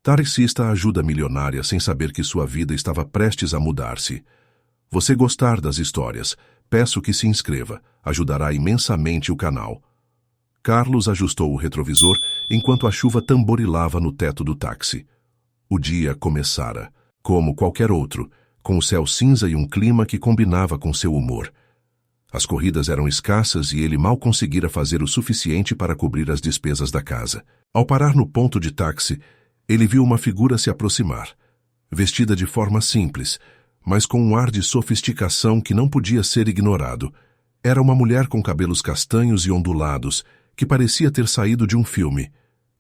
Taxista ajuda milionária sem saber que sua vida estava prestes a mudar-se. Você gostar das histórias, peço que se inscreva, ajudará imensamente o canal. Carlos ajustou o retrovisor enquanto a chuva tamborilava no teto do táxi. O dia começara, como qualquer outro, com o céu cinza e um clima que combinava com seu humor. As corridas eram escassas e ele mal conseguira fazer o suficiente para cobrir as despesas da casa. Ao parar no ponto de táxi, ele viu uma figura se aproximar, vestida de forma simples, mas com um ar de sofisticação que não podia ser ignorado. Era uma mulher com cabelos castanhos e ondulados, que parecia ter saído de um filme.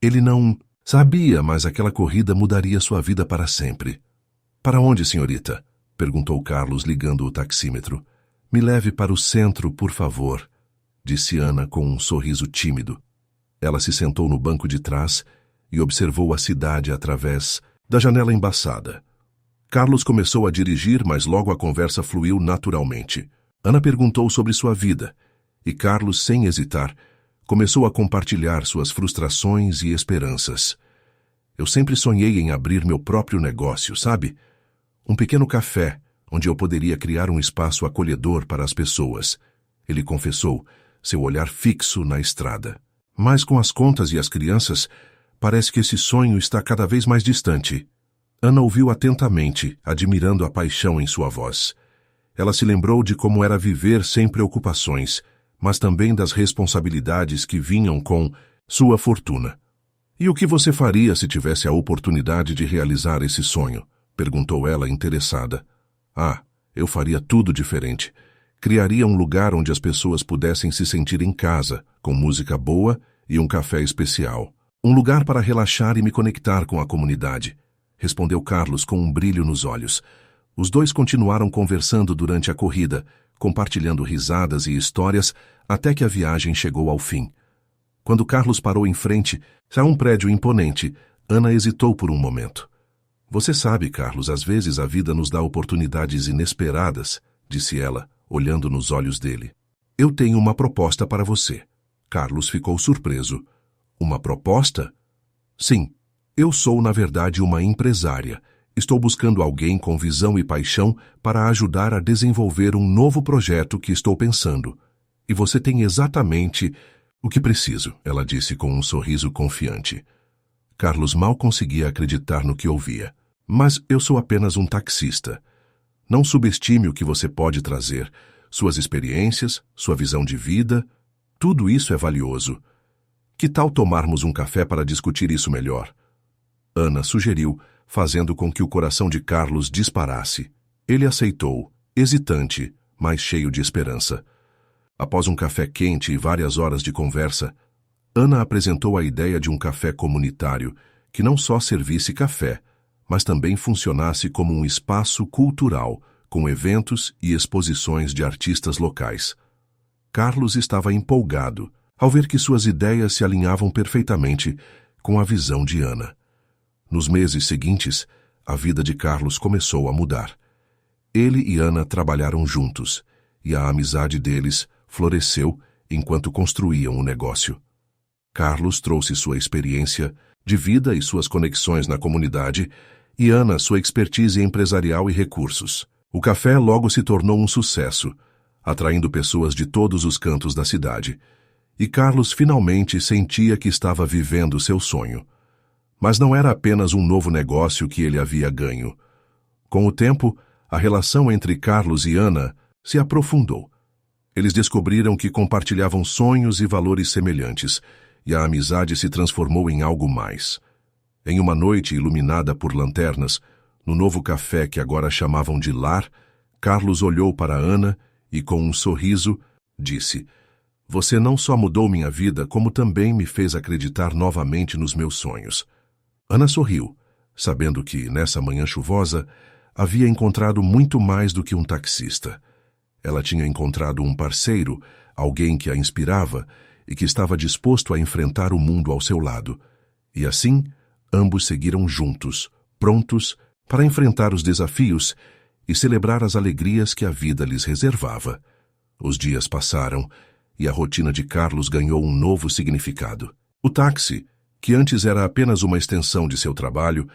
Ele não sabia, mas aquela corrida mudaria sua vida para sempre. "Para onde, senhorita?" perguntou Carlos, ligando o taxímetro. "Me leve para o centro, por favor", disse Ana com um sorriso tímido. Ela se sentou no banco de trás e observou a cidade através da janela embaçada. Carlos começou a dirigir, mas logo a conversa fluiu naturalmente. Ana perguntou sobre sua vida, e Carlos, sem hesitar, começou a compartilhar suas frustrações e esperanças. "Eu sempre sonhei em abrir meu próprio negócio, sabe? Um pequeno café, onde eu poderia criar um espaço acolhedor para as pessoas", ele confessou, seu olhar fixo na estrada. "Mas com as contas e as crianças, parece que esse sonho está cada vez mais distante." Ana ouviu atentamente, admirando a paixão em sua voz. Ela se lembrou de como era viver sem preocupações, mas também das responsabilidades que vinham com sua fortuna. "E o que você faria se tivesse a oportunidade de realizar esse sonho?" perguntou ela, interessada. "Ah, eu faria tudo diferente. Criaria um lugar onde as pessoas pudessem se sentir em casa, com música boa e um café especial. Um lugar para relaxar e me conectar com a comunidade", respondeu Carlos com um brilho nos olhos. Os dois continuaram conversando durante a corrida, compartilhando risadas e histórias, até que a viagem chegou ao fim. Quando Carlos parou em frente a um prédio imponente, Ana hesitou por um momento. "Você sabe, Carlos, às vezes a vida nos dá oportunidades inesperadas", disse ela, olhando nos olhos dele. "Eu tenho uma proposta para você." Carlos ficou surpreso. "Uma proposta?" "Sim. Eu sou, na verdade, uma empresária. Estou buscando alguém com visão e paixão para ajudar a desenvolver um novo projeto que estou pensando. E você tem exatamente o que preciso", ela disse com um sorriso confiante. Carlos mal conseguia acreditar no que ouvia. "Mas eu sou apenas um taxista. Não subestime o que você pode trazer. Suas experiências, sua visão de vida, tudo isso é valioso. Que tal tomarmos um café para discutir isso melhor?" Ana sugeriu, fazendo com que o coração de Carlos disparasse. Ele aceitou, hesitante, mas cheio de esperança. Após um café quente e várias horas de conversa, Ana apresentou a ideia de um café comunitário que não só servisse café, mas também funcionasse como um espaço cultural, com eventos e exposições de artistas locais. Carlos estava empolgado ao ver que suas ideias se alinhavam perfeitamente com a visão de Ana. Nos meses seguintes, a vida de Carlos começou a mudar. Ele e Ana trabalharam juntos, e a amizade deles floresceu enquanto construíam o negócio. Carlos trouxe sua experiência de vida e suas conexões na comunidade, e Ana sua expertise empresarial e recursos. O café logo se tornou um sucesso, atraindo pessoas de todos os cantos da cidade, e Carlos finalmente sentia que estava vivendo seu sonho. Mas não era apenas um novo negócio que ele havia ganho. Com o tempo, a relação entre Carlos e Ana se aprofundou. Eles descobriram que compartilhavam sonhos e valores semelhantes, e a amizade se transformou em algo mais. Em uma noite iluminada por lanternas, no novo café que agora chamavam de lar, Carlos olhou para Ana e, com um sorriso, disse: "Você não só mudou minha vida, como também me fez acreditar novamente nos meus sonhos." Ana sorriu, sabendo que, nessa manhã chuvosa, havia encontrado muito mais do que um taxista. Ela tinha encontrado um parceiro, alguém que a inspirava e que estava disposto a enfrentar o mundo ao seu lado. E assim, ambos seguiram juntos, prontos para enfrentar os desafios e celebrar as alegrias que a vida lhes reservava. Os dias passaram e a rotina de Carlos ganhou um novo significado. O táxi, que antes era apenas uma extensão de seu trabalho,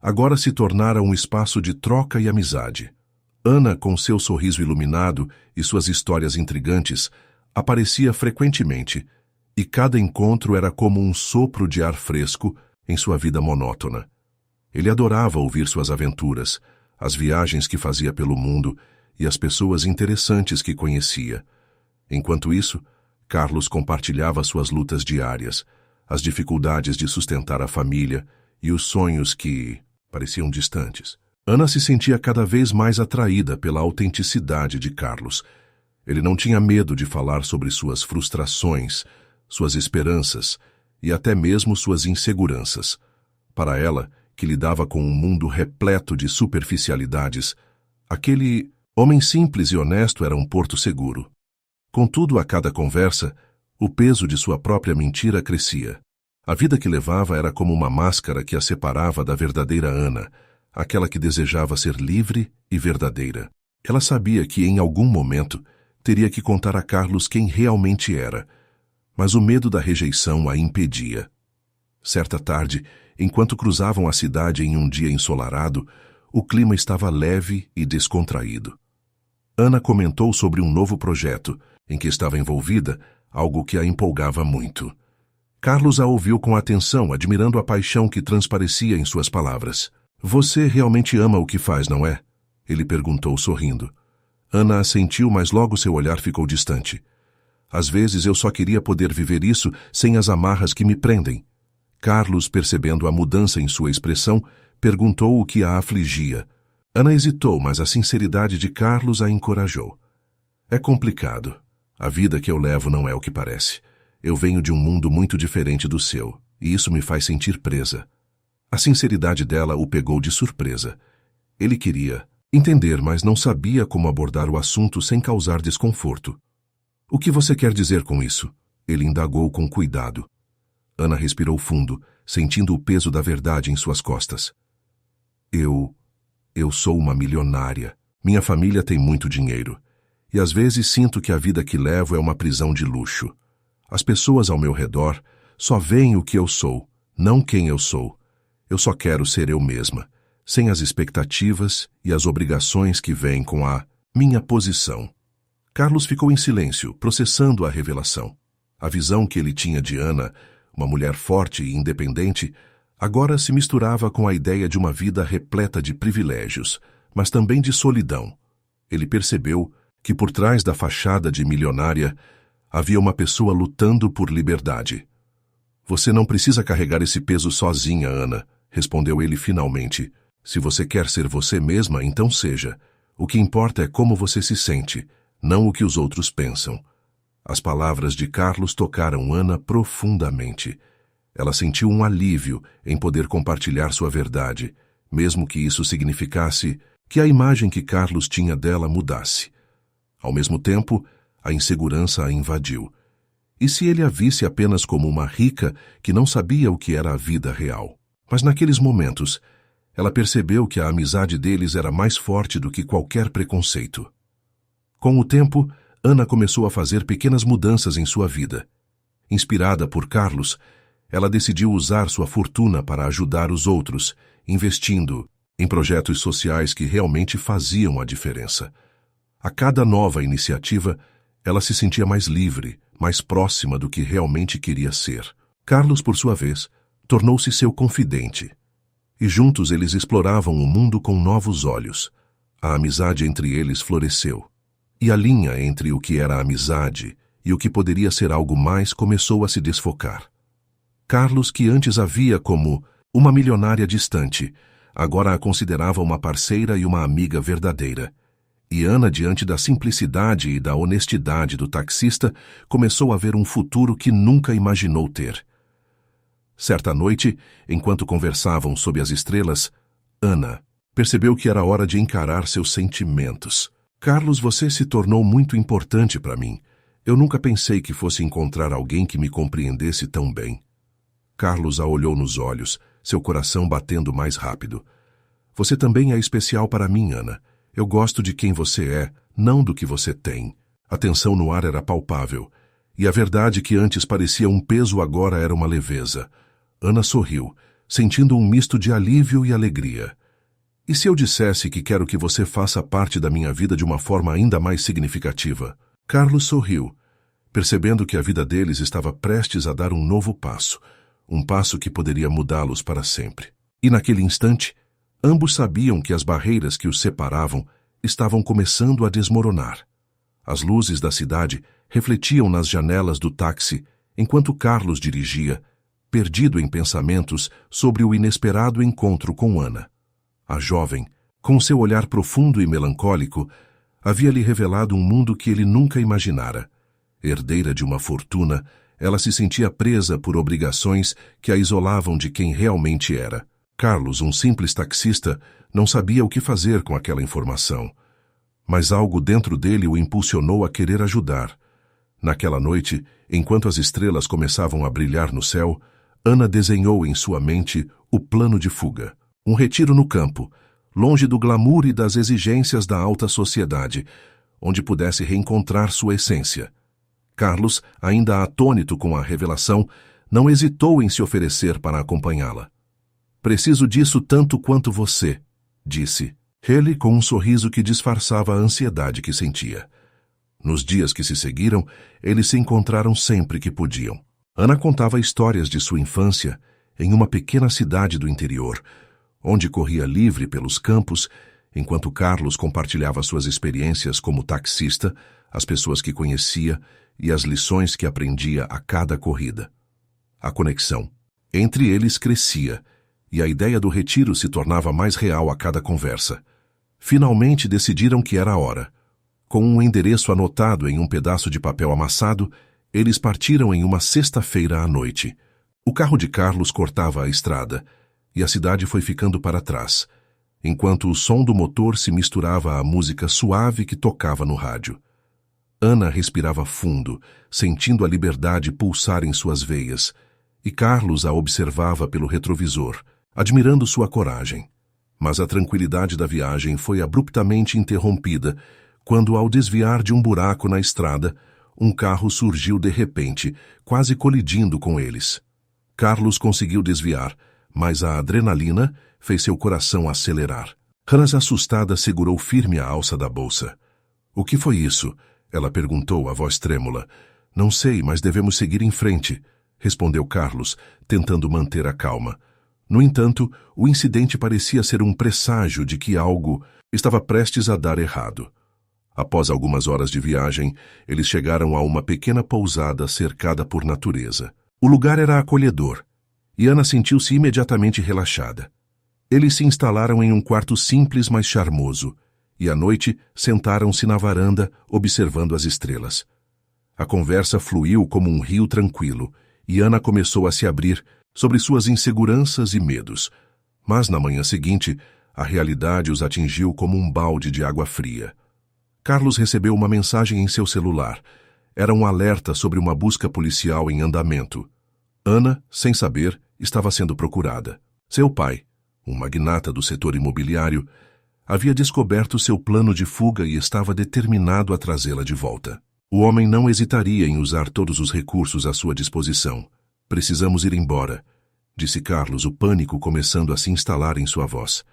agora se tornara um espaço de troca e amizade. Ana, com seu sorriso iluminado e suas histórias intrigantes, aparecia frequentemente, e cada encontro era como um sopro de ar fresco em sua vida monótona. Ele adorava ouvir suas aventuras, as viagens que fazia pelo mundo e as pessoas interessantes que conhecia. Enquanto isso, Carlos compartilhava suas lutas diárias, as dificuldades de sustentar a família e os sonhos que pareciam distantes. Ana se sentia cada vez mais atraída pela autenticidade de Carlos. Ele não tinha medo de falar sobre suas frustrações, suas esperanças e até mesmo suas inseguranças. Para ela, que lidava com um mundo repleto de superficialidades, aquele homem simples e honesto era um porto seguro. Contudo, a cada conversa, o peso de sua própria mentira crescia. A vida que levava era como uma máscara que a separava da verdadeira Ana, aquela que desejava ser livre e verdadeira. Ela sabia que, em algum momento, teria que contar a Carlos quem realmente era, mas o medo da rejeição a impedia. Certa tarde, enquanto cruzavam a cidade em um dia ensolarado, o clima estava leve e descontraído. Ana comentou sobre um novo projeto, em que estava envolvida, algo que a empolgava muito. Carlos a ouviu com atenção, admirando a paixão que transparecia em suas palavras. "Você realmente ama o que faz, não é?" Ele perguntou, sorrindo. Ana assentiu, mas logo seu olhar ficou distante. "Às vezes eu só queria poder viver isso sem as amarras que me prendem." Carlos, percebendo a mudança em sua expressão, perguntou o que a afligia. Ana hesitou, mas a sinceridade de Carlos a encorajou. "É complicado. A vida que eu levo não é o que parece. Eu venho de um mundo muito diferente do seu, e isso me faz sentir presa." A sinceridade dela o pegou de surpresa. Ele queria entender, mas não sabia como abordar o assunto sem causar desconforto. "O que você quer dizer com isso?" Ele indagou com cuidado. Ana respirou fundo, sentindo o peso da verdade em suas costas. Eu sou uma milionária. Minha família tem muito dinheiro. E às vezes sinto que a vida que levo é uma prisão de luxo. As pessoas ao meu redor só veem o que eu sou, não quem eu sou. Eu só quero ser eu mesma, sem as expectativas e as obrigações que vêm com a minha posição. Carlos ficou em silêncio, processando a revelação. A visão que ele tinha de Ana, uma mulher forte e independente, agora se misturava com a ideia de uma vida repleta de privilégios, mas também de solidão. Ele percebeu que por trás da fachada de milionária havia uma pessoa lutando por liberdade. "Você não precisa carregar esse peso sozinha, Ana", respondeu ele finalmente. "Se você quer ser você mesma, então seja. O que importa é como você se sente, não o que os outros pensam." As palavras de Carlos tocaram Ana profundamente. Ela sentiu um alívio em poder compartilhar sua verdade, mesmo que isso significasse que a imagem que Carlos tinha dela mudasse. Ao mesmo tempo, a insegurança a invadiu. E se ele a visse apenas como uma rica que não sabia o que era a vida real? Mas naqueles momentos, ela percebeu que a amizade deles era mais forte do que qualquer preconceito. Com o tempo, Ana começou a fazer pequenas mudanças em sua vida. Inspirada por Carlos, ela decidiu usar sua fortuna para ajudar os outros, investindo em projetos sociais que realmente faziam a diferença. A cada nova iniciativa, ela se sentia mais livre, mais próxima do que realmente queria ser. Carlos, por sua vez, tornou-se seu confidente. E juntos eles exploravam o mundo com novos olhos. A amizade entre eles floresceu. E a linha entre o que era amizade e o que poderia ser algo mais começou a se desfocar. Carlos, que antes a via como uma milionária distante, agora a considerava uma parceira e uma amiga verdadeira. E Ana, diante da simplicidade e da honestidade do taxista, começou a ver um futuro que nunca imaginou ter. Certa noite, enquanto conversavam sob as estrelas, Ana percebeu que era hora de encarar seus sentimentos. "Carlos, você se tornou muito importante para mim. Eu nunca pensei que fosse encontrar alguém que me compreendesse tão bem." Carlos a olhou nos olhos, seu coração batendo mais rápido. "Você também é especial para mim, Ana. Eu gosto de quem você é, não do que você tem." A tensão no ar era palpável, e a verdade que antes parecia um peso agora era uma leveza. Ana sorriu, sentindo um misto de alívio e alegria. E se eu dissesse que quero que você faça parte da minha vida de uma forma ainda mais significativa? Carlos sorriu, percebendo que a vida deles estava prestes a dar um novo passo, um passo que poderia mudá-los para sempre. E naquele instante, ambos sabiam que as barreiras que os separavam estavam começando a desmoronar. As luzes da cidade refletiam nas janelas do táxi enquanto Carlos dirigia, perdido em pensamentos sobre o inesperado encontro com Ana. A jovem, com seu olhar profundo e melancólico, havia-lhe revelado um mundo que ele nunca imaginara. Herdeira de uma fortuna, ela se sentia presa por obrigações que a isolavam de quem realmente era. Carlos, um simples taxista, não sabia o que fazer com aquela informação. Mas algo dentro dele o impulsionou a querer ajudar. Naquela noite, enquanto as estrelas começavam a brilhar no céu, Ana desenhou em sua mente o plano de fuga. Um retiro no campo, longe do glamour e das exigências da alta sociedade, onde pudesse reencontrar sua essência. Carlos, ainda atônito com a revelação, não hesitou em se oferecer para acompanhá-la. "Preciso disso tanto quanto você", disse ele com um sorriso que disfarçava a ansiedade que sentia. Nos dias que se seguiram, eles se encontraram sempre que podiam. Ana contava histórias de sua infância em uma pequena cidade do interior, onde corria livre pelos campos, enquanto Carlos compartilhava suas experiências como taxista, as pessoas que conhecia e as lições que aprendia a cada corrida. A conexão entre eles crescia, e a ideia do retiro se tornava mais real a cada conversa. Finalmente decidiram que era a hora. Com um endereço anotado em um pedaço de papel amassado, eles partiram em uma sexta-feira à noite. O carro de Carlos cortava a estrada, e a cidade foi ficando para trás, enquanto o som do motor se misturava à música suave que tocava no rádio. Ana respirava fundo, sentindo a liberdade pulsar em suas veias, e Carlos a observava pelo retrovisor, admirando sua coragem. Mas a tranquilidade da viagem foi abruptamente interrompida quando, ao desviar de um buraco na estrada, um carro surgiu de repente, quase colidindo com eles. Carlos conseguiu desviar, mas a adrenalina fez seu coração acelerar. Ana, assustada, segurou firme a alça da bolsa. "O que foi isso?" ela perguntou, a voz trêmula. "Não sei, mas devemos seguir em frente", respondeu Carlos, tentando manter a calma. No entanto, o incidente parecia ser um presságio de que algo estava prestes a dar errado. Após algumas horas de viagem, eles chegaram a uma pequena pousada cercada por natureza. O lugar era acolhedor, e Ana sentiu-se imediatamente relaxada. Eles se instalaram em um quarto simples, mas charmoso, e à noite sentaram-se na varanda, observando as estrelas. A conversa fluiu como um rio tranquilo, e Ana começou a se abrir sobre suas inseguranças e medos. Mas na manhã seguinte, a realidade os atingiu como um balde de água fria. Carlos recebeu uma mensagem em seu celular. Era um alerta sobre uma busca policial em andamento. Ana, sem saber, estava sendo procurada. Seu pai, um magnata do setor imobiliário, havia descoberto seu plano de fuga e estava determinado a trazê-la de volta. O homem não hesitaria em usar todos os recursos à sua disposição. "Precisamos ir embora", disse Carlos, o pânico começando a se instalar em sua voz.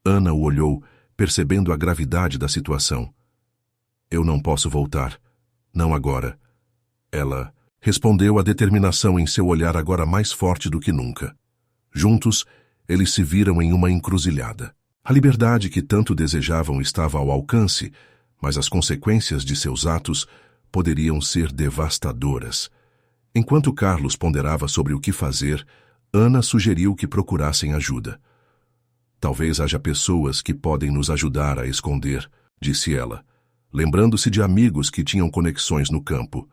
Ana o olhou, percebendo a gravidade da situação. "Eu não posso voltar. Não agora." Ela respondeu, a determinação em seu olhar agora mais forte do que nunca. Juntos, eles se viram em uma encruzilhada. A liberdade que tanto desejavam estava ao alcance, mas as consequências de seus atos poderiam ser devastadoras. Enquanto Carlos ponderava sobre o que fazer, Ana sugeriu que procurassem ajuda. "Talvez haja pessoas que podem nos ajudar a esconder", disse ela, lembrando-se de amigos que tinham conexões no campo.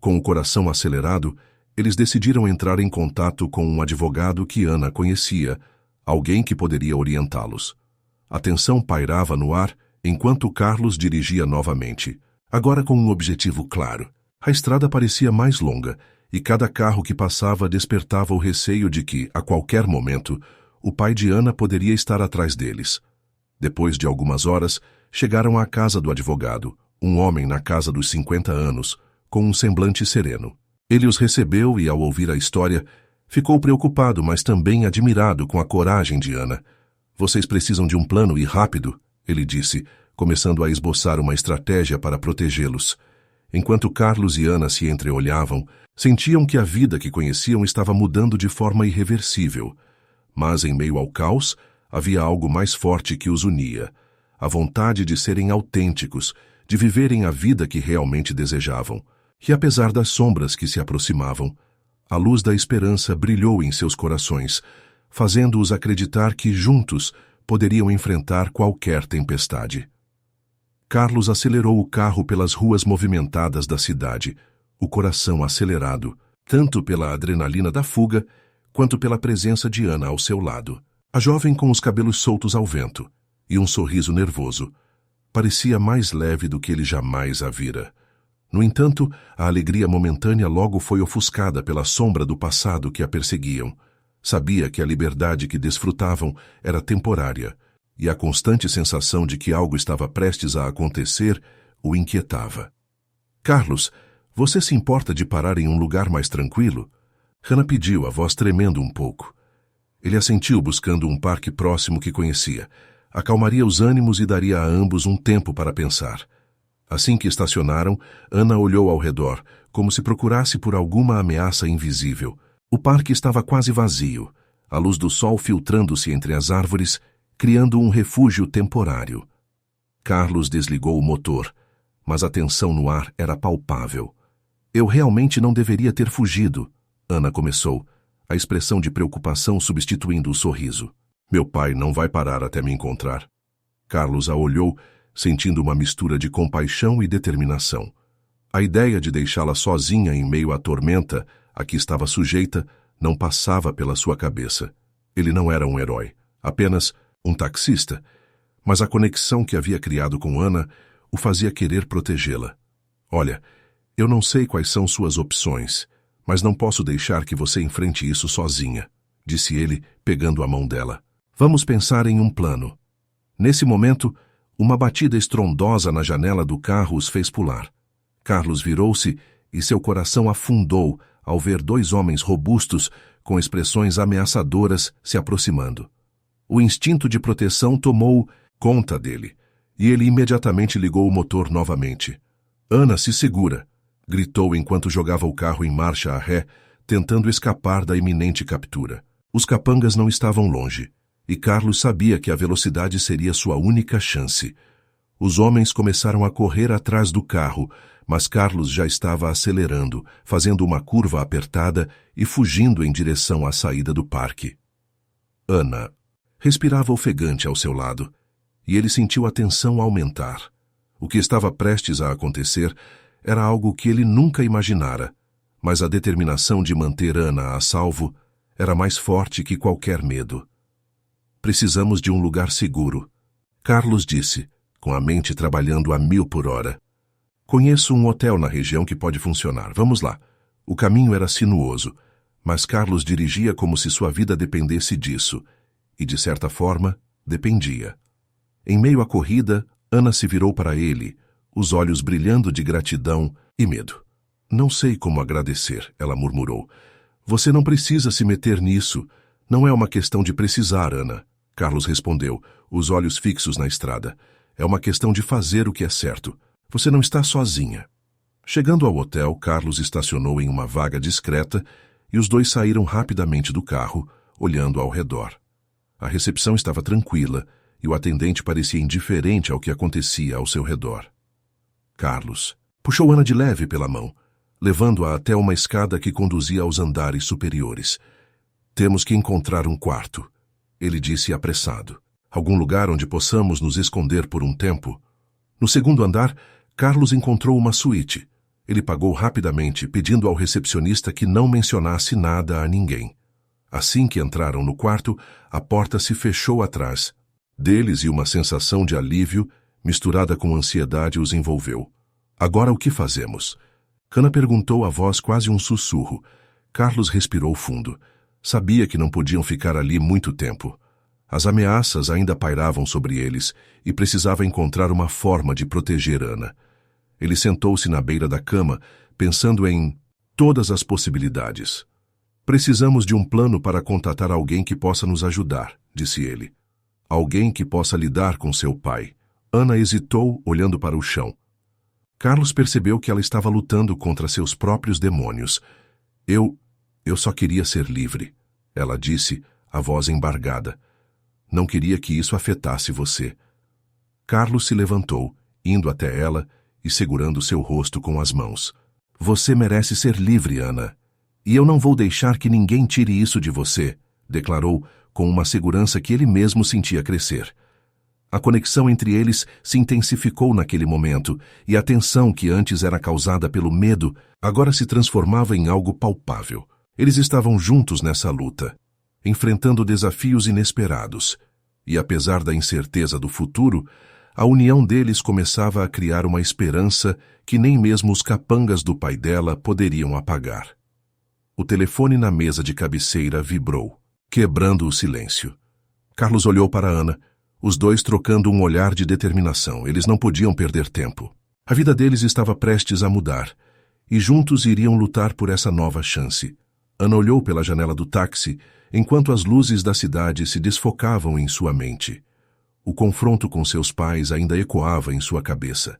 Com o coração acelerado, eles decidiram entrar em contato com um advogado que Ana conhecia, alguém que poderia orientá-los. A tensão pairava no ar enquanto Carlos dirigia novamente, agora com um objetivo claro. A estrada parecia mais longa, e cada carro que passava despertava o receio de que, a qualquer momento, o pai de Ana poderia estar atrás deles. Depois de algumas horas, chegaram à casa do advogado, um homem na casa dos 50 anos, com um semblante sereno. Ele os recebeu e, ao ouvir a história, Ficou preocupado, mas também admirado com a coragem de Ana. Vocês precisam de um plano e rápido, ele disse, começando a esboçar uma estratégia para protegê-los. Enquanto Carlos e Ana se entreolhavam, sentiam que a vida que conheciam estava mudando de forma irreversível. Mas, em meio ao caos, havia algo mais forte que os unia: a vontade de serem autênticos, de viverem a vida que realmente desejavam. E apesar das sombras que se aproximavam, a luz da esperança brilhou em seus corações, fazendo-os acreditar que, juntos, poderiam enfrentar qualquer tempestade. Carlos acelerou o carro pelas ruas movimentadas da cidade, o coração acelerado, tanto pela adrenalina da fuga, quanto pela presença de Ana ao seu lado. A jovem com os cabelos soltos ao vento e um sorriso nervoso parecia mais leve do que ele jamais a vira. No entanto, a alegria momentânea logo foi ofuscada pela sombra do passado que a perseguiam. Sabia que a liberdade que desfrutavam era temporária, e a constante sensação de que algo estava prestes a acontecer o inquietava. Carlos, você se importa de parar em um lugar mais tranquilo? Hannah pediu, a voz tremendo um pouco. Ele assentiu, buscando um parque próximo que conhecia. Acalmaria os ânimos e daria a ambos um tempo para pensar. Assim que estacionaram, Ana olhou ao redor, como se procurasse por alguma ameaça invisível. O parque estava quase vazio, a luz do sol filtrando-se entre as árvores, criando um refúgio temporário. Carlos desligou o motor, mas a tensão no ar era palpável. Eu realmente não deveria ter fugido, Ana começou, a expressão de preocupação substituindo o sorriso. Meu pai não vai parar até me encontrar. Carlos a olhou, sentindo uma mistura de compaixão e determinação. A ideia de deixá-la sozinha em meio à tormenta a que estava sujeita não passava pela sua cabeça. Ele não era um herói, apenas um taxista, mas a conexão que havia criado com Ana o fazia querer protegê-la. Olha, eu não sei quais são suas opções, mas não posso deixar que você enfrente isso sozinha, disse ele, pegando a mão dela. Vamos pensar em um plano. Nesse momento, uma batida estrondosa na janela do carro os fez pular. Carlos virou-se e seu coração afundou ao ver dois homens robustos com expressões ameaçadoras se aproximando. O instinto de proteção tomou conta dele, e ele imediatamente ligou o motor novamente. Ana, se segura, gritou enquanto jogava o carro em marcha a ré, tentando escapar da iminente captura. Os capangas não estavam longe, e Carlos sabia que a velocidade seria sua única chance. Os homens começaram a correr atrás do carro, mas Carlos já estava acelerando, fazendo uma curva apertada e fugindo em direção à saída do parque. Ana respirava ofegante ao seu lado, e ele sentiu a tensão aumentar. O que estava prestes a acontecer era algo que ele nunca imaginara, mas a determinação de manter Ana a salvo era mais forte que qualquer medo. Precisamos de um lugar seguro, Carlos disse, com a mente trabalhando a 1000 por hora. Conheço um hotel na região que pode funcionar. Vamos lá. O caminho era sinuoso, mas Carlos dirigia como se sua vida dependesse disso, e de certa forma, dependia. Em meio à corrida, Ana se virou para ele, os olhos brilhando de gratidão e medo. Não sei como agradecer, ela murmurou. Você não precisa se meter nisso. Não é uma questão de precisar, Ana. Carlos respondeu, os olhos fixos na estrada. É uma questão de fazer o que é certo. Você não está sozinha. Chegando ao hotel, Carlos estacionou em uma vaga discreta e os dois saíram rapidamente do carro, olhando ao redor. A recepção estava tranquila e o atendente parecia indiferente ao que acontecia ao seu redor. Carlos puxou Ana de leve pela mão, levando-a até uma escada que conduzia aos andares superiores. Temos que encontrar um quarto, ele disse apressado. Algum lugar onde possamos nos esconder por um tempo. No segundo andar, Carlos encontrou uma suíte. Ele pagou rapidamente, pedindo ao recepcionista que não mencionasse nada a ninguém. Assim que entraram no quarto, a porta se fechou atrás deles e uma sensação de alívio, misturada com ansiedade, os envolveu. Agora o que fazemos? Hannah perguntou a voz quase um sussurro. Carlos respirou fundo. Sabia que não podiam ficar ali muito tempo. As ameaças ainda pairavam sobre eles e precisava encontrar uma forma de proteger Ana. Ele sentou-se na beira da cama, pensando em todas as possibilidades. Precisamos de um plano para contatar alguém que possa nos ajudar, disse ele. Alguém que possa lidar com seu pai. Ana hesitou, olhando para o chão. Carlos percebeu que ela estava lutando contra seus próprios demônios. Eu só queria ser livre, ela disse, a voz embargada. Não queria que isso afetasse você. Carlos se levantou, indo até ela e segurando seu rosto com as mãos. Você merece ser livre, Ana. E eu não vou deixar que ninguém tire isso de você, declarou com uma segurança que ele mesmo sentia crescer. A conexão entre eles se intensificou naquele momento, e a tensão que antes era causada pelo medo agora se transformava em algo palpável. Eles estavam juntos nessa luta, enfrentando desafios inesperados, e apesar da incerteza do futuro, a união deles começava a criar uma esperança que nem mesmo os capangas do pai dela poderiam apagar. O telefone na mesa de cabeceira vibrou, quebrando o silêncio. Carlos olhou para Ana, os dois trocando um olhar de determinação. Eles não podiam perder tempo. A vida deles estava prestes a mudar, e juntos iriam lutar por essa nova chance. Ana olhou pela janela do táxi, enquanto as luzes da cidade se desfocavam em sua mente. O confronto com seus pais ainda ecoava em sua cabeça.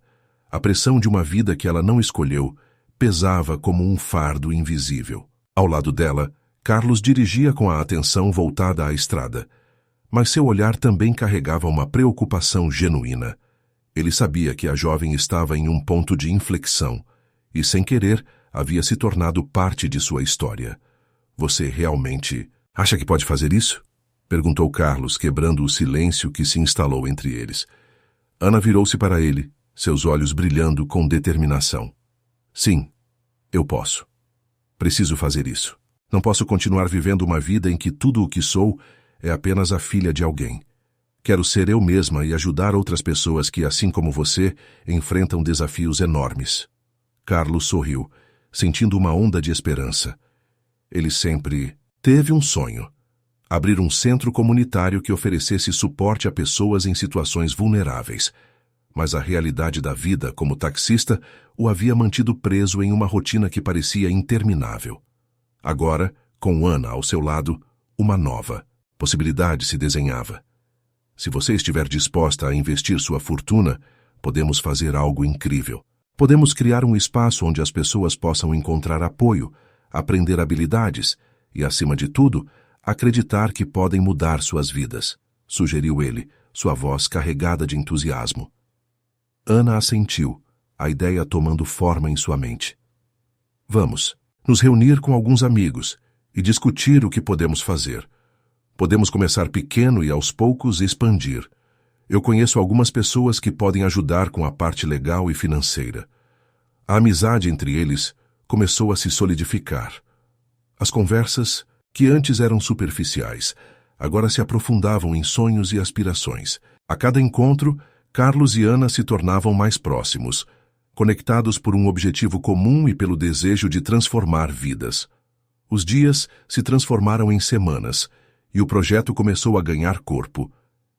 A pressão de uma vida que ela não escolheu pesava como um fardo invisível. Ao lado dela, Carlos dirigia com a atenção voltada à estrada, mas seu olhar também carregava uma preocupação genuína. Ele sabia que a jovem estava em um ponto de inflexão e, sem querer, havia se tornado parte de sua história. Você realmente acha que pode fazer isso? Perguntou Carlos, quebrando o silêncio que se instalou entre eles. Ana virou-se para ele, seus olhos brilhando com determinação. Sim, eu posso. Preciso fazer isso. Não posso continuar vivendo uma vida em que tudo o que sou é apenas a filha de alguém. Quero ser eu mesma e ajudar outras pessoas que, assim como você, enfrentam desafios enormes. Carlos sorriu, sentindo uma onda de esperança. Ele sempre teve um sonho: abrir um centro comunitário que oferecesse suporte a pessoas em situações vulneráveis. Mas a realidade da vida como taxista o havia mantido preso em uma rotina que parecia interminável. Agora, com Ana ao seu lado, uma nova possibilidade se desenhava. Se você estiver disposta a investir sua fortuna, podemos fazer algo incrível. Podemos criar um espaço onde as pessoas possam encontrar apoio, aprender habilidades e, acima de tudo, acreditar que podem mudar suas vidas, sugeriu ele, sua voz carregada de entusiasmo. Ana assentiu, a ideia tomando forma em sua mente. Vamos nos reunir com alguns amigos e discutir o que podemos fazer. Podemos começar pequeno e, aos poucos, expandir. Eu conheço algumas pessoas que podem ajudar com a parte legal e financeira. A amizade entre eles começou a se solidificar. As conversas, que antes eram superficiais, agora se aprofundavam em sonhos e aspirações. A cada encontro, Carlos e Ana se tornavam mais próximos, conectados por um objetivo comum e pelo desejo de transformar vidas. Os dias se transformaram em semanas, e o projeto começou a ganhar corpo.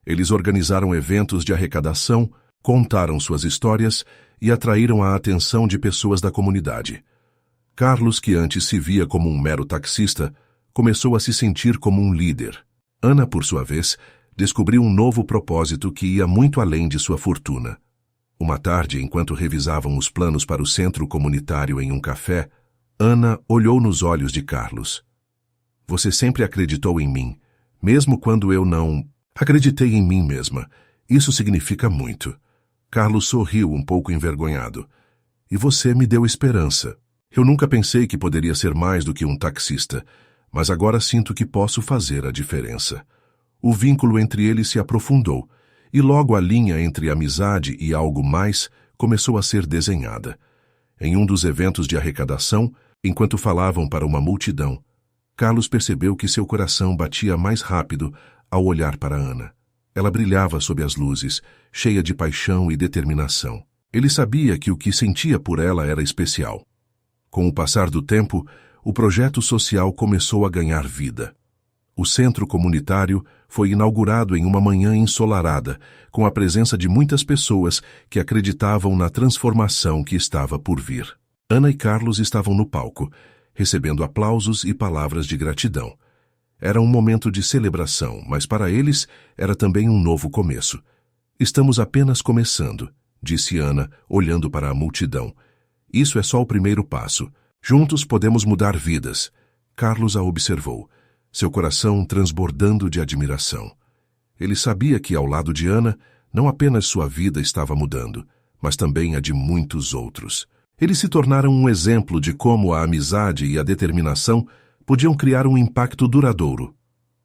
Eles organizaram eventos de arrecadação, contaram suas histórias e atraíram a atenção de pessoas da comunidade. Carlos, que antes se via como um mero taxista, começou a se sentir como um líder. Ana, por sua vez, descobriu um novo propósito que ia muito além de sua fortuna. Uma tarde, enquanto revisavam os planos para o centro comunitário em um café, Ana olhou nos olhos de Carlos. Você sempre acreditou em mim, mesmo quando eu não acreditei em mim mesma. Isso significa muito. Carlos sorriu um pouco envergonhado. E você me deu esperança. Eu nunca pensei que poderia ser mais do que um taxista, mas agora sinto que posso fazer a diferença. O vínculo entre eles se aprofundou, e logo a linha entre amizade e algo mais começou a ser desenhada. Em um dos eventos de arrecadação, enquanto falavam para uma multidão, Carlos percebeu que seu coração batia mais rápido ao olhar para Ana. Ela brilhava sob as luzes, cheia de paixão e determinação. Ele sabia que o que sentia por ela era especial. Com o passar do tempo, o projeto social começou a ganhar vida. O centro comunitário foi inaugurado em uma manhã ensolarada, com a presença de muitas pessoas que acreditavam na transformação que estava por vir. Ana e Carlos estavam no palco, recebendo aplausos e palavras de gratidão. Era um momento de celebração, mas para eles era também um novo começo. Estamos apenas começando, disse Ana, olhando para a multidão. Isso é só o primeiro passo. Juntos podemos mudar vidas. Carlos a observou, seu coração transbordando de admiração. Ele sabia que, ao lado de Ana, não apenas sua vida estava mudando, mas também a de muitos outros. Eles se tornaram um exemplo de como a amizade e a determinação podiam criar um impacto duradouro.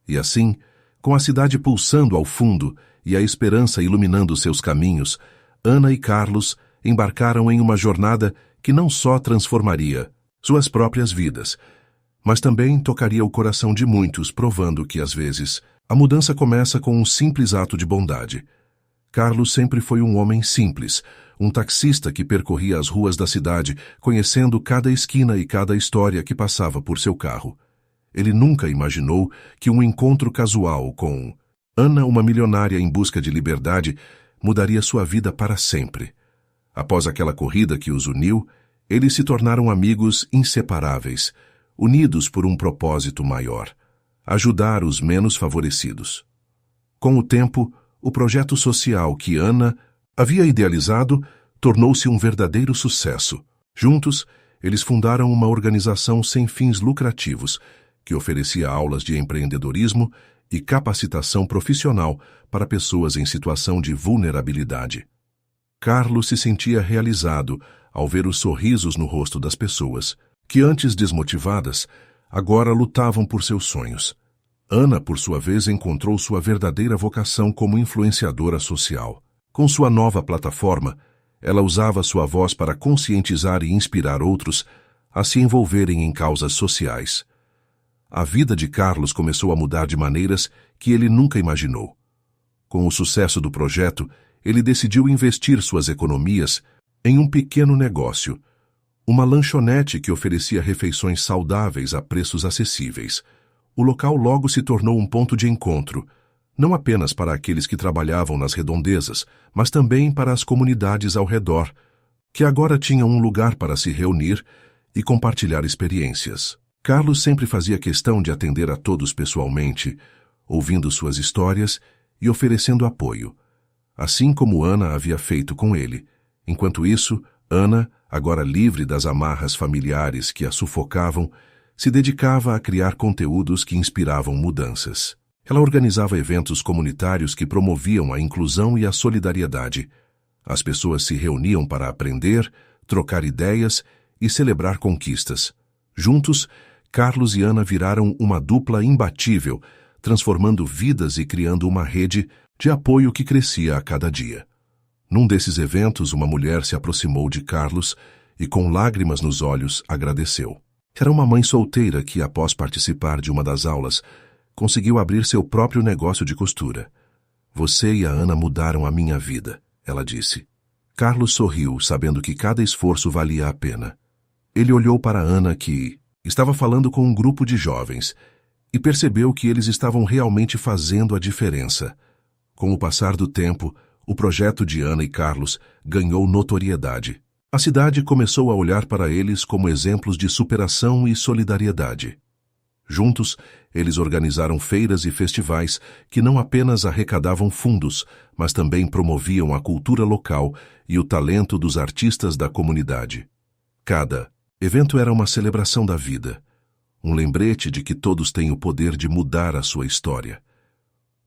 E assim, com a cidade pulsando ao fundo e a esperança iluminando seus caminhos, Ana e Carlos embarcaram em uma jornada que não só transformaria suas próprias vidas, mas também tocaria o coração de muitos, provando que, às vezes, a mudança começa com um simples ato de bondade. Carlos sempre foi um homem simples, um taxista que percorria as ruas da cidade, conhecendo cada esquina e cada história que passava por seu carro. Ele nunca imaginou que um encontro casual com Ana, uma milionária em busca de liberdade, mudaria sua vida para sempre. Após aquela corrida que os uniu, eles se tornaram amigos inseparáveis, unidos por um propósito maior: ajudar os menos favorecidos. Com o tempo, o projeto social que Ana havia idealizado tornou-se um verdadeiro sucesso. Juntos, eles fundaram uma organização sem fins lucrativos, que oferecia aulas de empreendedorismo e capacitação profissional para pessoas em situação de vulnerabilidade. Carlos se sentia realizado ao ver os sorrisos no rosto das pessoas, que antes desmotivadas, agora lutavam por seus sonhos. Ana, por sua vez, encontrou sua verdadeira vocação como influenciadora social. Com sua nova plataforma, ela usava sua voz para conscientizar e inspirar outros a se envolverem em causas sociais. A vida de Carlos começou a mudar de maneiras que ele nunca imaginou. Com o sucesso do projeto, ele decidiu investir suas economias em um pequeno negócio, uma lanchonete que oferecia refeições saudáveis a preços acessíveis. O local logo se tornou um ponto de encontro, não apenas para aqueles que trabalhavam nas redondezas, mas também para as comunidades ao redor, que agora tinham um lugar para se reunir e compartilhar experiências. Carlos sempre fazia questão de atender a todos pessoalmente, ouvindo suas histórias e oferecendo apoio, assim como Ana havia feito com ele. Enquanto isso, Ana, agora livre das amarras familiares que a sufocavam, se dedicava a criar conteúdos que inspiravam mudanças. Ela organizava eventos comunitários que promoviam a inclusão e a solidariedade. As pessoas se reuniam para aprender, trocar ideias e celebrar conquistas. Juntos, Carlos e Ana viraram uma dupla imbatível, transformando vidas e criando uma rede de apoio que crescia a cada dia. Num desses eventos, uma mulher se aproximou de Carlos e, com lágrimas nos olhos, agradeceu. Era uma mãe solteira que, após participar de uma das aulas, conseguiu abrir seu próprio negócio de costura. "Você e a Ana mudaram a minha vida", ela disse. Carlos sorriu, sabendo que cada esforço valia a pena. Ele olhou para Ana, que estava falando com um grupo de jovens, e percebeu que eles estavam realmente fazendo a diferença. Com o passar do tempo, o projeto de Ana e Carlos ganhou notoriedade. A cidade começou a olhar para eles como exemplos de superação e solidariedade. Juntos, eles organizaram feiras e festivais que não apenas arrecadavam fundos, mas também promoviam a cultura local e o talento dos artistas da comunidade. Cada evento era uma celebração da vida, um lembrete de que todos têm o poder de mudar a sua história.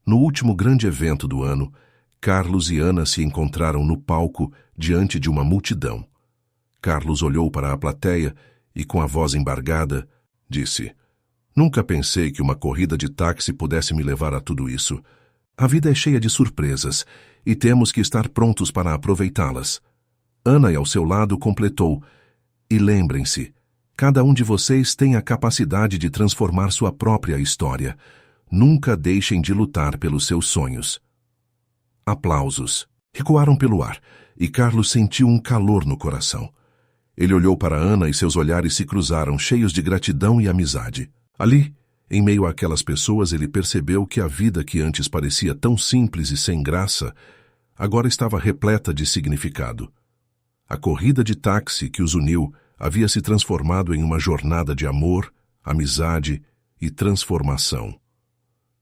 No último grande evento do ano, Carlos e Ana se encontraram no palco diante de uma multidão. Carlos olhou para a plateia e, com a voz embargada, disse: "Nunca pensei que uma corrida de táxi pudesse me levar a tudo isso. A vida é cheia de surpresas e temos que estar prontos para aproveitá-las." Ana, ao seu lado, completou: "E lembrem-se, cada um de vocês tem a capacidade de transformar sua própria história. Nunca deixem de lutar pelos seus sonhos." Aplausos ecoaram pelo ar e Carlos sentiu um calor no coração. Ele olhou para Ana e seus olhares se cruzaram, cheios de gratidão e amizade. Ali, em meio àquelas pessoas, ele percebeu que a vida que antes parecia tão simples e sem graça, agora estava repleta de significado. A corrida de táxi que os uniu havia se transformado em uma jornada de amor, amizade e transformação.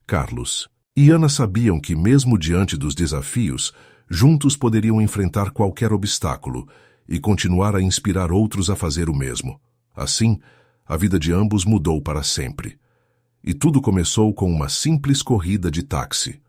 Carlos e Ana sabiam que, mesmo diante dos desafios, juntos poderiam enfrentar qualquer obstáculo e continuar a inspirar outros a fazer o mesmo. Assim, a vida de ambos mudou para sempre. E tudo começou com uma simples corrida de táxi.